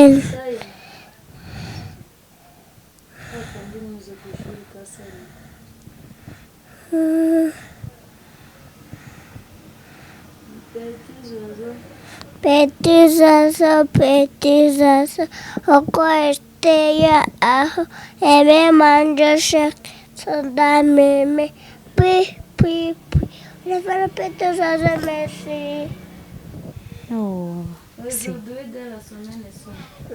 Amen. Perezida, uko iteye aho ebe manjoshe sodameme pi. Levara perezida Messi. Oh, si.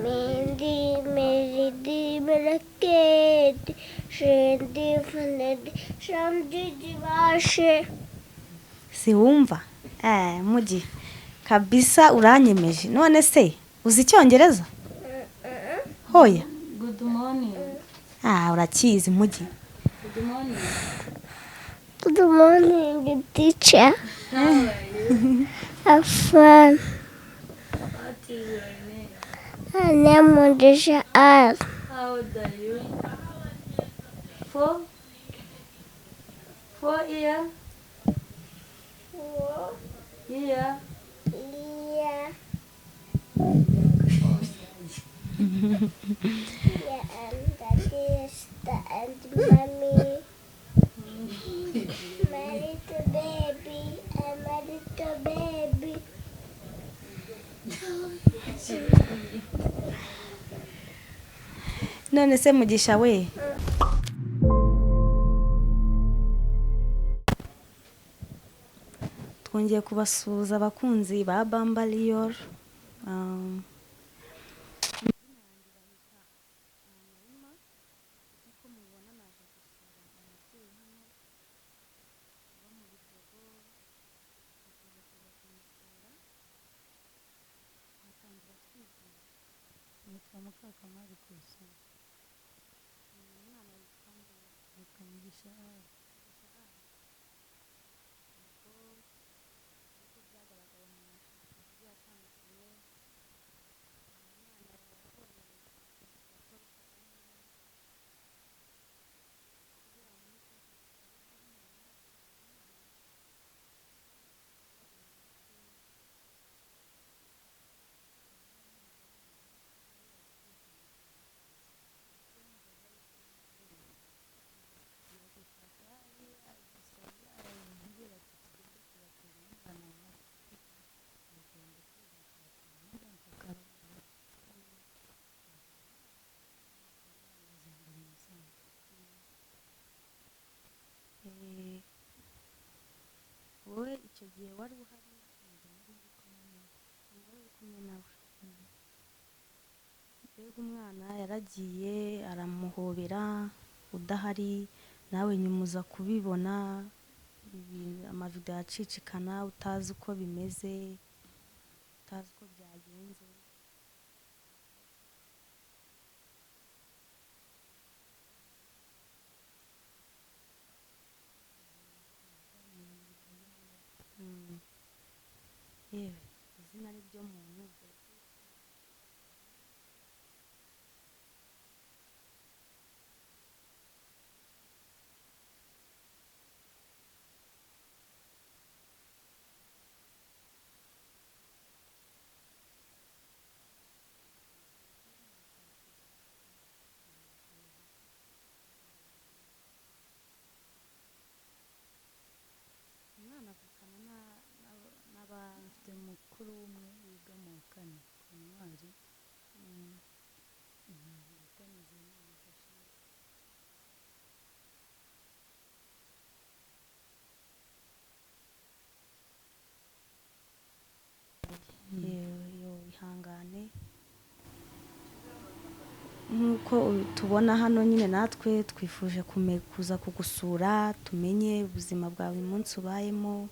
Mindi meridi merakedi shendi fanedi shamdi divashe. Si wumva? Mugi kabisa uranyemeje. None se uzi icyongereza? Hoya. Good morning. Urakizi Mugi. Good morning. Good morning, teacher. How are you? Have fun. What is your name? My name is Mugisha. How old are you? 4? 4 years? Yeah. Yeah. Yeah, and daddy is and mommy. My little baby, and my little baby. None se Mugisha we. Twongeye kubasuhuza abakunzi ba Bamba Rero. Nitwa Mukakamari Gusa. Umwana yitwa Nitwa Mugisha. Uko byagaragaye mu mashusho agiye atandukanye, umwana yahoye perezida Paul Kagame kugira ngo umukozi ariko umwana wowe icyo gihe wari uhari wari uri kumwe nawe. Mbega umwana yaragiye aramuhobera udahari, nawe nyuma uza kubibona amavidewo acicikana utazi uko bimeze, utazi uko byagenze. Yewe izina ni ryo muntu. Umwana avukana Mfite mukuru umwe wiga mu wa 4 ku ntwari. Yitanize Imana Joshua. Ihangane nk'uko tubona hano nyine natwe twifuje kuza kugusura tumenye ubuzima bwa buri munsi ubayemo,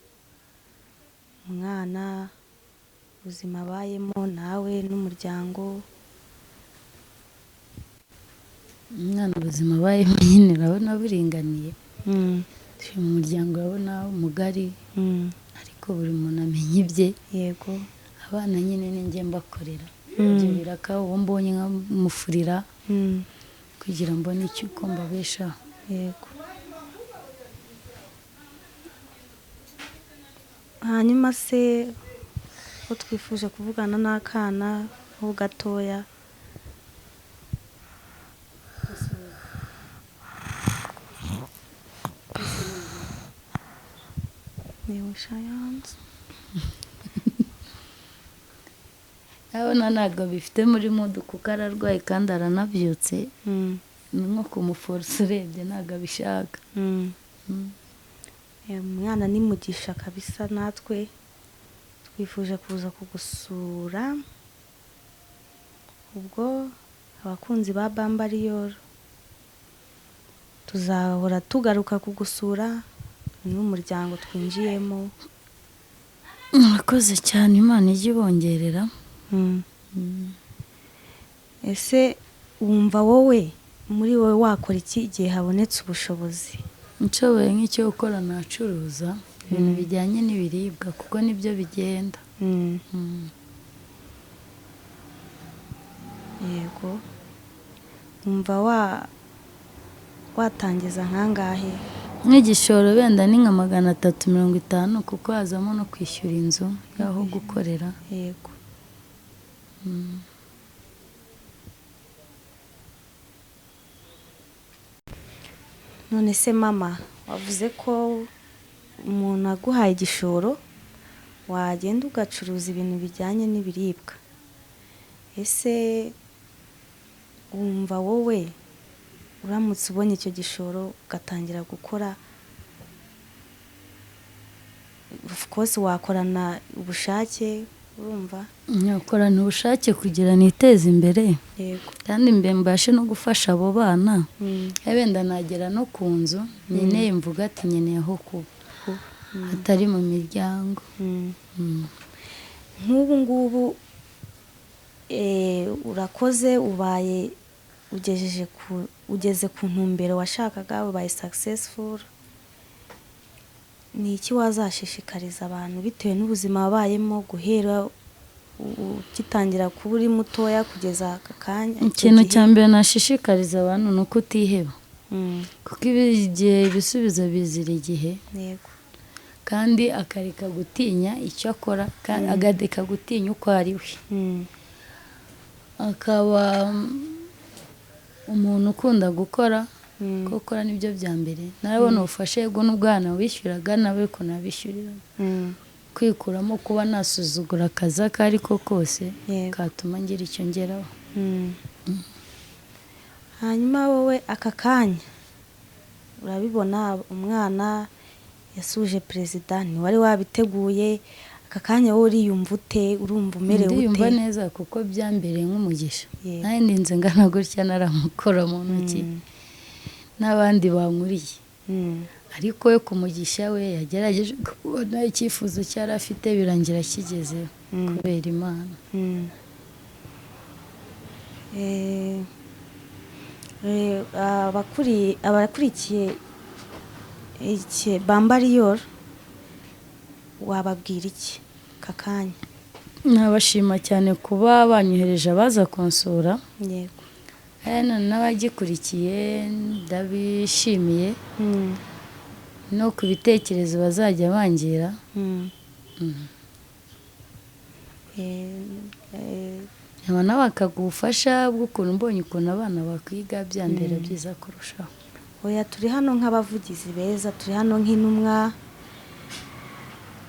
umwana ubuzima abayemo nawe n'umuryango. Umwana ubuzima abayemo nyine urabona buringaniye. Turi mu muryango urabona mugari, ariko buri muntu amenya ibye. Yego. Abana nyine ninjye mbakorera. Ibyo biraka uwo mbonye nkamufurira kugira mbone icyo uko mbabeshaho. Yego. Hanyuma se ko twifuje kuvugana n'akana ho gatoya, niwe shayanze abona ntabwo bifite muri mudu kuko ararwaye kandi aranabyutse ni nko kumuforsa urebye ntabwo abishaka. umwana ni Mugisha kabisa, natwe twifuje kuza kugusura, ubwo abakunzi ba Rero tuzahora tugaruka kugusura, n'umuryango twinjiyemo. murakoze cyane, Imana ijye ibongerera. Ese wumva wowe muri wowe wakora iki igihe habonetse ubushobozi? nshoboye nk'icyo gukora nacuruza ibintu bijyanye n'ibiribwa kuko nibyo bigenda. Yego, wumva watangiza nkangahe? nk'igishoro wenda ni nka 350 kuko hazamo no kwishyura inzu y'aho gukorera. Yego. None se mama, wavuze ko umuntu aguhaye igishoro wagenda ugacuruza ibintu bijyanye n'ibiribwa. Ese wumva wowe uramutse ubonye icyo gishoro ugatangira gukora, of course wakorana ubushake, urumva? nyakorana ubushake kugira niteze imbere. Yego. kandi mbashe no gufasha abo bana. wenda nagera no ku nzu nkeneye mvuga ati nkeneye aho kuba atari mu miryango. nk'ubu ngubu urakoze, ubaye ugeze ku ntumbero washakaga, ubaye successful. Ni iki wazashishikariza abantu bitewe n'ubuzima wabayemo guhera ugitangira kuba uri mutoya kugeza aka kanya? ikintu cya mbere nashishikariza abantu ni uko utiheba, kuko igihe ibisubizo bizira igihe. Yego. kandi akareka gutinya icyo akora, agadeka gutinya uko ari we, akaba umuntu ukunda gukora. gukora nibyo bya mbere. narabona ubufasha yego n'ubwana wishyuraga nawe ko nabishyuriraga. kwikuramo kuba nasuzugura akazi ako ariko kose katuma ngira icyo ngeraho. hanyuma wowe aka kanya urabibona, umwana yasuje perezida, ntiwari wabiteguye. aka kanya wowe uriyumva ute? urumva umerewe ute? ndiyumva neza kuko byambereye nk'umugisha. nawe ndinze ngana gutya naramukora mu ntoki n'abandi bankuriye. ariko we ku Mugisha we yagerageje kubona icyifuzo cyari afite birangira kigezeho kubera Imana. abakurikiye iki Rero wababwira iki aka kanya? nabashima cyane kuba banyohereje abaza kunsura. Yego. n'abagikurikiye ndabishimiye no ku bitekerezo bazajya bangira. nawe bakagufasha bw'ukuntu mbonye ukuntu abana bakwiga byandera byiza kurushaho. oya, turi hano nk'abavugizi beza, turi hano nk'intumwa,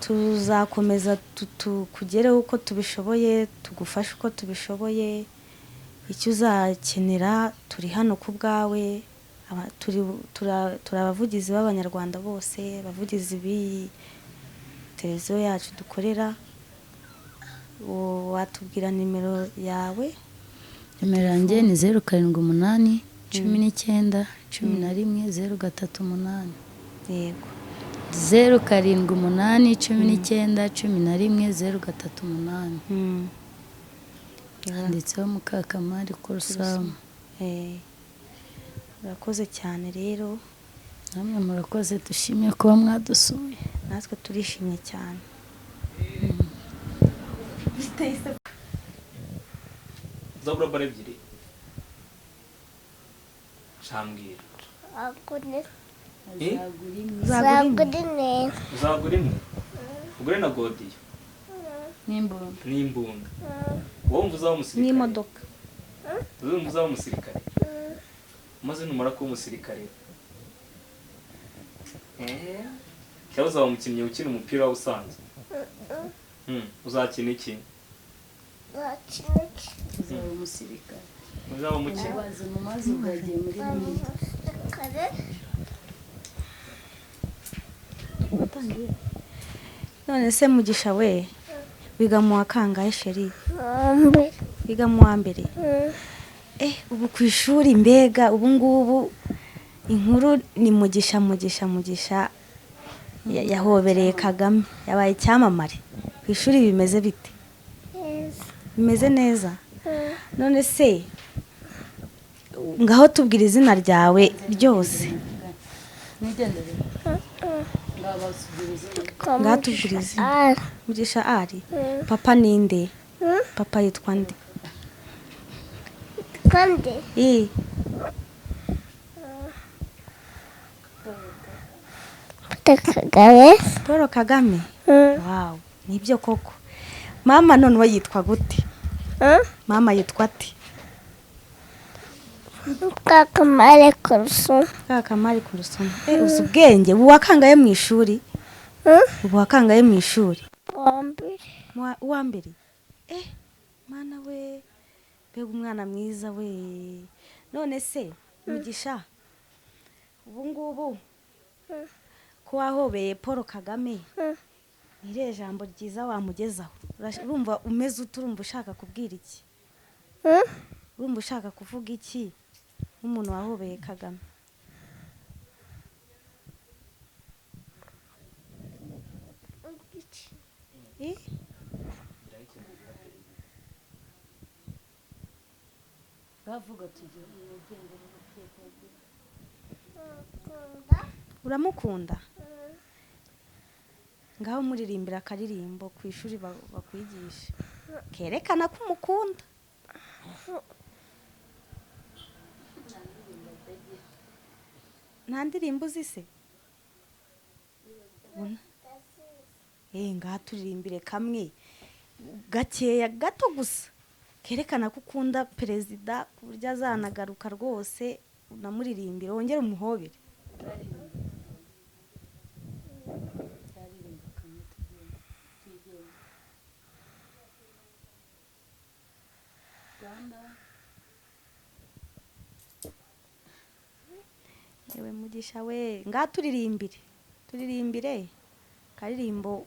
tuzakomeza tukugereho uko tubishoboye, tugufashe uko tubishoboye. icyo uzakenera turi hano ku bwawe. turi abavugizi b'abanyarwanda bose, abavugizi b'iyi televiziyo yacu dukorera. watubwira nimero yawe? nimero yanjye ni 078 19 11 038. Yego. 078 19 11 038. handitseho Mukakamari Kurusamu. Urakoze cyane rero. namwe murakoze, dushimiye kuba mwadusuye. natwe turishimye cyane. zabura bare ebyiri shambwira uzagura imwe ugure na godiyo n'imbunda. wowe umva uzaba umusirikare n'imodoka. uzumva uzaba umusirikare maze numara kuba umusirikare cyangwa uzaba umukinnyi ukina umupira usanzwe? Uzakina iki? uzaba umusirikare. Uzaba umukinnyi? Ubaze mu mazi ugagiye muri bimwe. none se Mugisha we wiga mu wa kangahe sheri? Wiga mu wa mbere. Ubu ku ishuri mbega ubu ngubu inkuru ni Mugisha yahobereye Kagame, yabaye icyamamare. Ku ishuri bimeze bite? Bimeze neza. None se ngaho tubwira izina ryawe ryose. Ngaho tubwira izina. Mugisha ari. Papa ninde? Papa yitwa nde? Kande. Kagame. Paul Kagame. Wow, nibyo koko. Mama none we yitwa gute? Mama yitwa ati? Kakamare kurusu. Kakamare kurusu. Uzi ubwenge. Ubu wakangaye mu ishuri? Ubu wakangaye mu ishuri? Uwa mbere. Mana we. Mbega umwana mwiza we. None se Mugisha ubu ngubu ko wahobeye Paul Kagame, ire jambo ryiza wamugezaho. Urumva umeze uturumva ushaka kubwira iki? Urumva ushaka kuvuga iki nk'umuntu wahobeye Kagame? bavuga tugiye uramukunda? Ngaho muririmbira akaririmbo ku ishuri bakwigisha kerekana ko umukunda. Nta ndirimbo uzi se? Ngaho turirimbire kamwe gakeya gato gusa kerekana ko ukunda perezida ku buryo azanagaruka rwose. Unamuririmbire wongere umuhobere. Yewe Mugisha we ngaho turirimbire karirimbo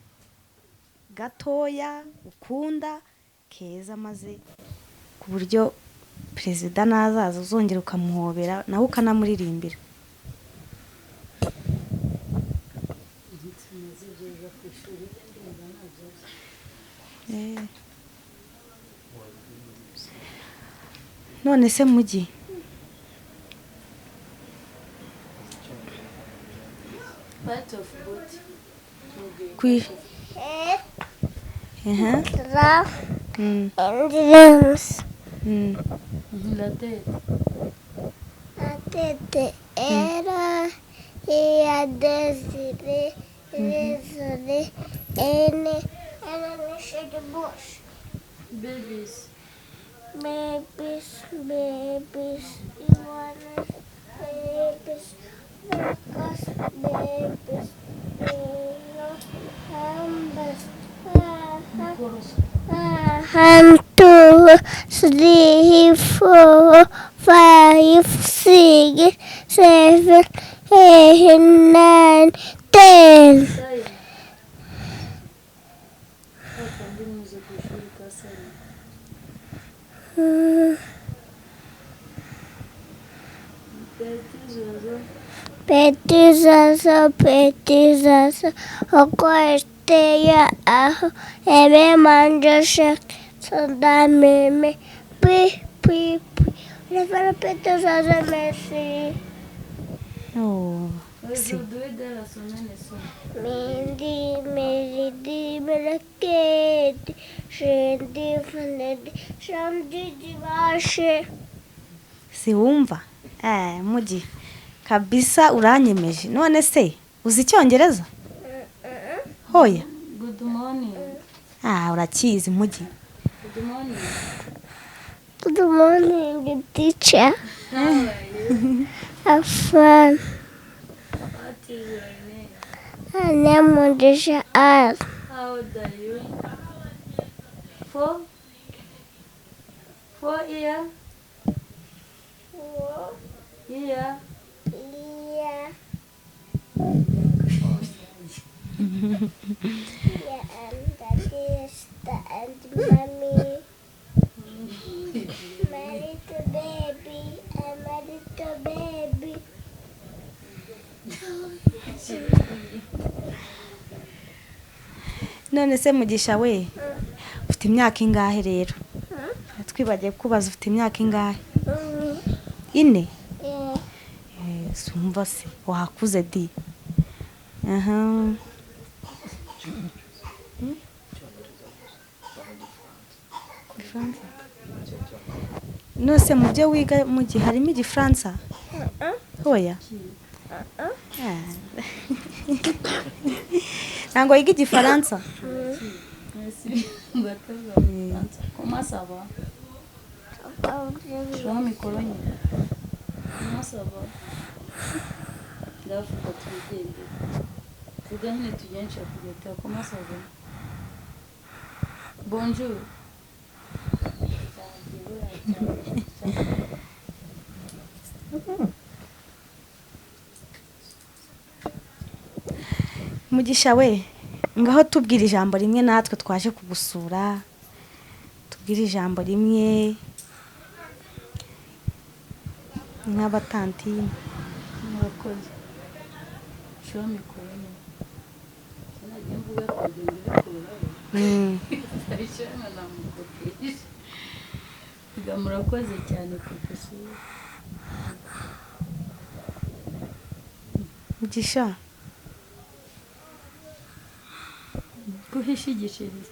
gatoya ukunda keza, maze ku buryo perezida nazaza uzongera ukamuhobera nawe ukanamuririmbira. None se Mugi La tête era et a désiré désolé et elle a léché de bouche. Babies, you wanna babies, babies, one, two, three, 4, 5, 6, 7, 8, 9, 10. Petit zazo, okoesteya aho, ebe manja shak, soda meme, pi. Le faire petit zazo, merci. Oh, si. Midi, meleketi, shendi divache. Si wumva? Mugi kabisa uranyemeje. None se uzi icyongereza? Hoya. Good morning. Urakizi Mugi. Good morning. Good morning, teacher. How are you? Have fun. What is your name? My name Mugisha. How old are you? 4? 4 year? Yeah. Yeah. Yeah, and daddy, sister, and mommy. My little baby, and my little baby. none se Mugisha we ufite imyaka ingahe rero? Twibagiye kubaza ufite imyaka ingahe? 4? Yeah. Sumva se wakuze di. Aha. Nose mu byo wiga mu gihe harimo igifaransa? Hoya. Ntabwo yiga igifaransa? Comment ça va? Je vais amikoro nyine. Comment ça va? Ndavuga tugende. Vuga nyine tugende kugenda. Comment ça va? Bonjour. Mugisha we ngaho tubwira ijambo rimwe natwe twaje kugusura. Tubwira ijambo rimwe nk'abatantine. Murakoze. Je vais amikoro nyine. Nagiye mvuga kugenda bikora. Arishana namukopesha. Biga murakoze cyane kugusura. Mugisha Guhisha igiceri.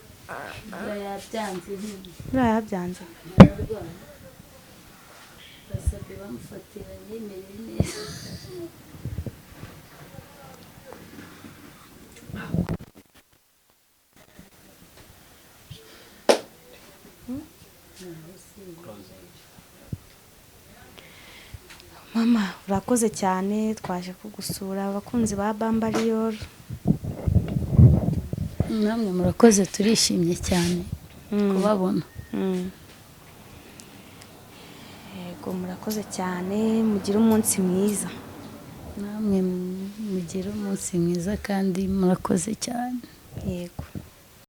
Yabyanze nyine. urayabyanze? Basabye bamufatira yemereye neza. Mama urakoze cyane twaje kugusura abakunzi ba Bambariyoro. Namwe murakoze turishimye cyane kubabona. Yego murakoze cyane mugire umunsi mwiza. Namwe mugire umunsi mwiza kandi murakoze cyane. Yego.